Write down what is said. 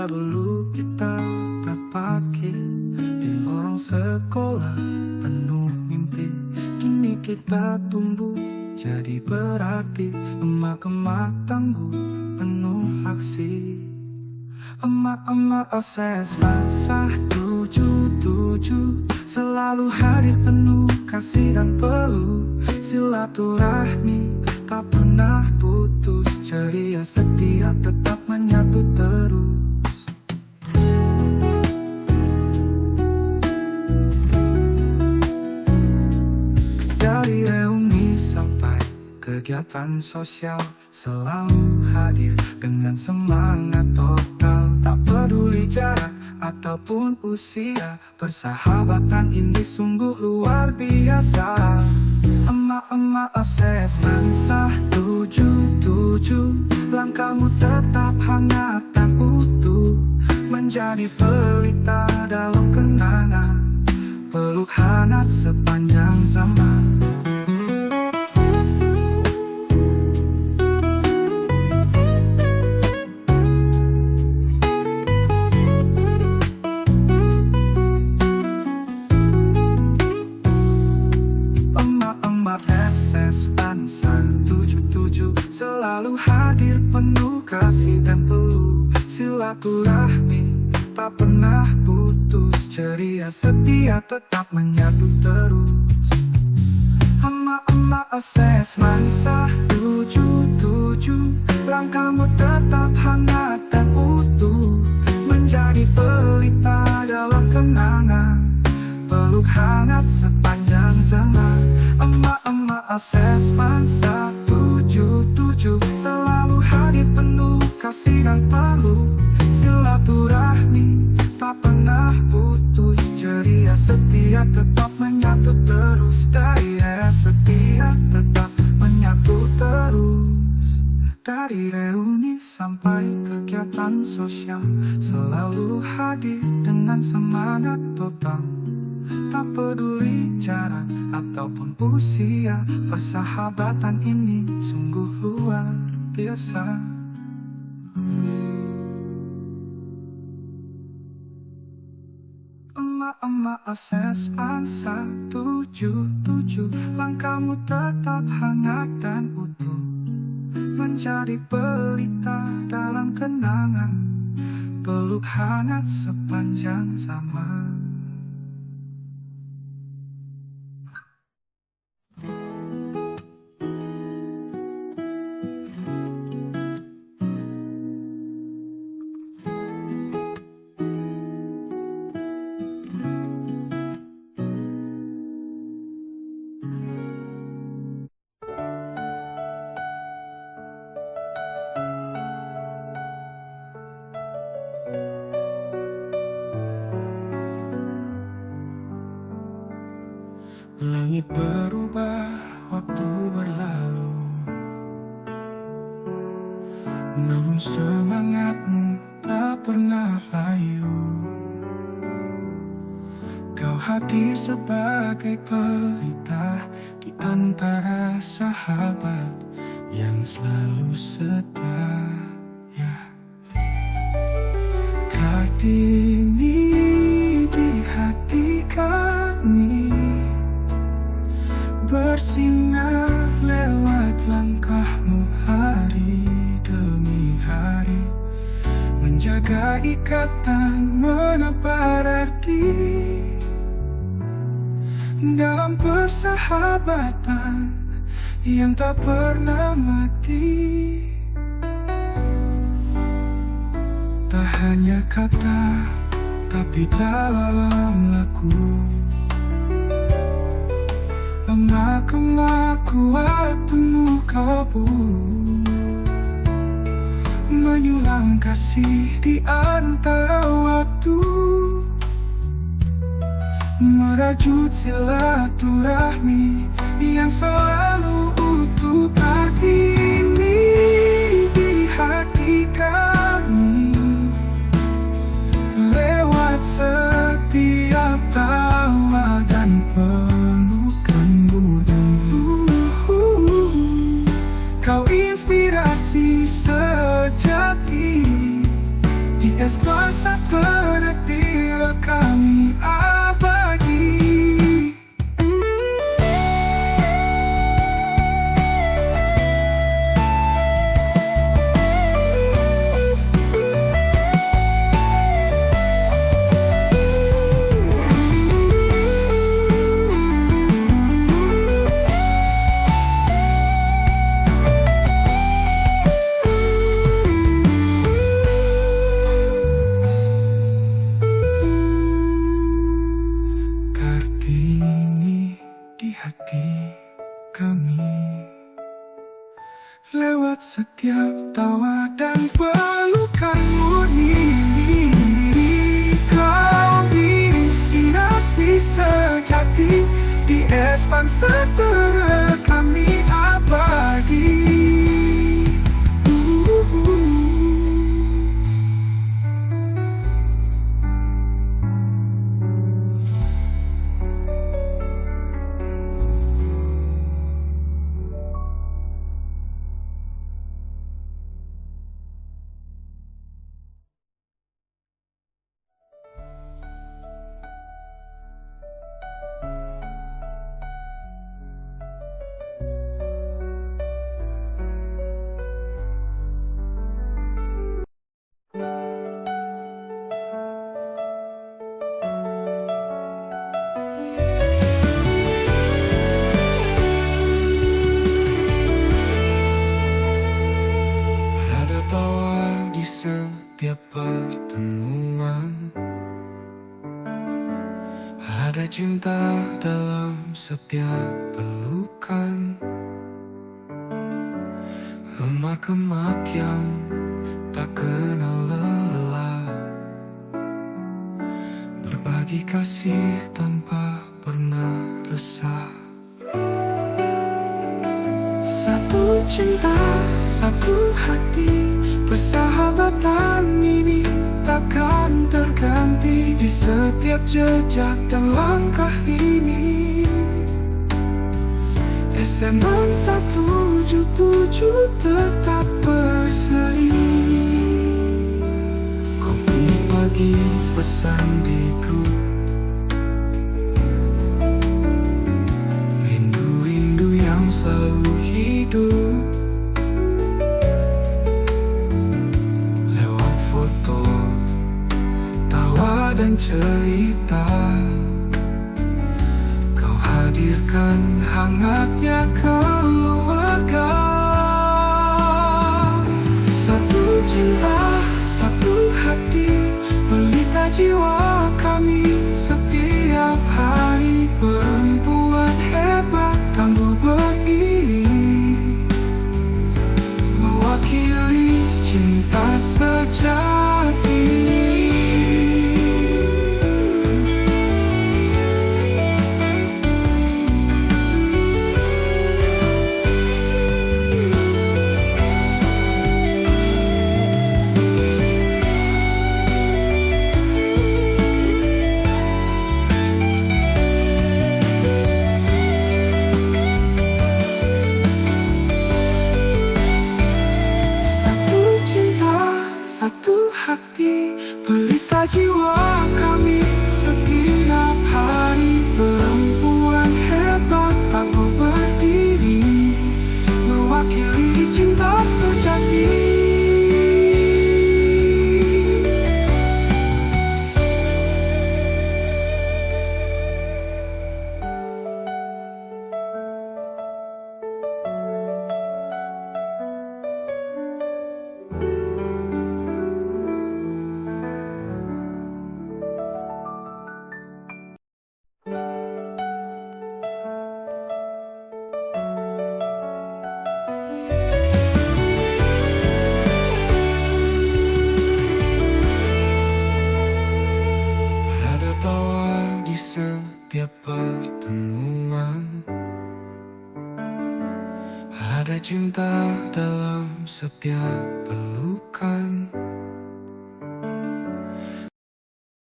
Dahulu kita terpakir di lorong sekolah penuh mimpi. Kini kita tumbuh jadi berarti. Emak-emak tangguh penuh aksi. Emak-emak OSIS bangsa 77 selalu hadir penuh kasih dan peluh. Silaturahmi tak pernah putus, ceria setia tetap menyatu terus. Dari reuni sampai kegiatan sosial selalu hadir dengan semangat total. Tak peduli jarak ataupun usia, persahabatan ini sungguh luar biasa. Emak-emak OSIS bangsa 77, langkahmu tetap hangat dan utuh, menjadi pelita dalam kenangan, peluk hangat sepanjang zaman. Selalu hadir penuh kasih dan peluh. Silaturahmi tak pernah putus, ceria setia tetap menyatu terus. Emak-emak OSIS bangsa 77, langkahmu tetap hangat dan utuh, menjadi pelita dalam kenangan, peluk hangat sepanjang zaman. Emak-emak OSIS bangsa 77 selalu hadir penuh kasih dan peluh. Silaturahmi tak pernah putus, ceria setia tetap menyatu terus. Daerah setia tetap menyatu terus. Dari reuni sampai kegiatan sosial selalu hadir dengan semangat total. Tak peduli jarak ataupun usia, persahabatan ini sungguh luar biasa. Emak-emak OSIS bangsa 77, langkahmu tetap hangat dan utuh, menjadi pelita dalam kenangan, peluk hangat sepanjang zaman. Langit berubah, waktu berlalu, namun semangatmu tak pernah layu. Kau hadir sebagai pelita di antara sahabat yang selalu setia. Kartini di hati kami, bersinar lewat langkahmu hari demi hari, menjaga ikatan menepar arti dalam persahabatan yang tak pernah mati. Tak hanya kata, tapi dalam laku. Emak-emak kuat penuh kalbu, menyulam kasih di antara waktu, merajut silaturahmi yang selalu utuh. Kartini di hati kami, lewat setiap tawa dan pelukan budi. Kau inspirasi sejati di es kami. Lewat setiap tawa dan pelukan murni, kau inspirasi sejati di ekspansi kami abadi. Ada tawa di setiap pertemuan, ada cinta dalam setiap pelukan, emak-emak yang tak kenal lelah, berbagi kasih tanpa pernah resah. Satu cinta, satu hati, persahabatan ini takkan terganti di setiap jejak dan langkah ini. SMA 177 tetap berseri. Kopi pagi pesan di grup, rindu-rindu yang selalu hidup. Lewat foto, tawa dan cerita, kau hadirkan hangatnya keluarga. Satu cinta, satu hati, pelita jiwa kami setiap hari. Perempuan hebat tangguh berdiri, mewakili cinta sejati. Satu hati, pelita jiwa kami setiap hari. Perempuan hebat tangguh berdiri, mewakili cinta sejati. Di setiap pertemuan, ada cinta dalam setiap pelukan,